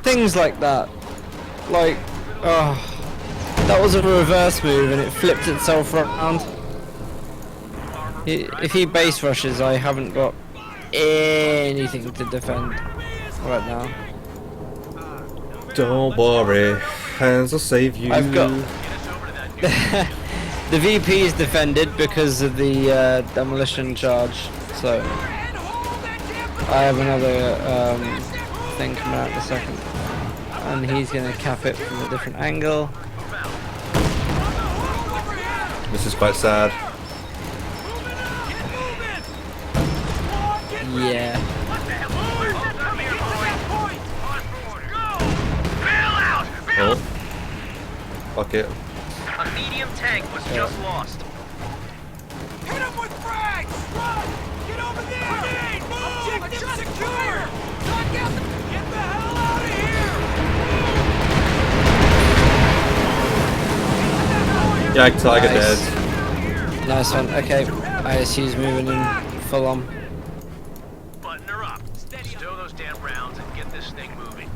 things like that. Like, oh, that was a reverse move and it flipped itself around. If he base rushes, I haven't got anything to defend right now. Don't worry, hands will save you. I've got the VP is defended because of the demolition charge, so I have another thing coming out in a second, and he's going to cap it from a different angle. This is quite sad. Yeah. Oh. Fuck it. A medium tank was just lost. Hit him with frags! Run! Get over there! Move! Objective secure! Knock out the... Get the hell out of here! JagdTiger Nice. dead. Nice one. Okay, ISU's moving in full on. Button her up. Stow those damn rounds and get this thing moving.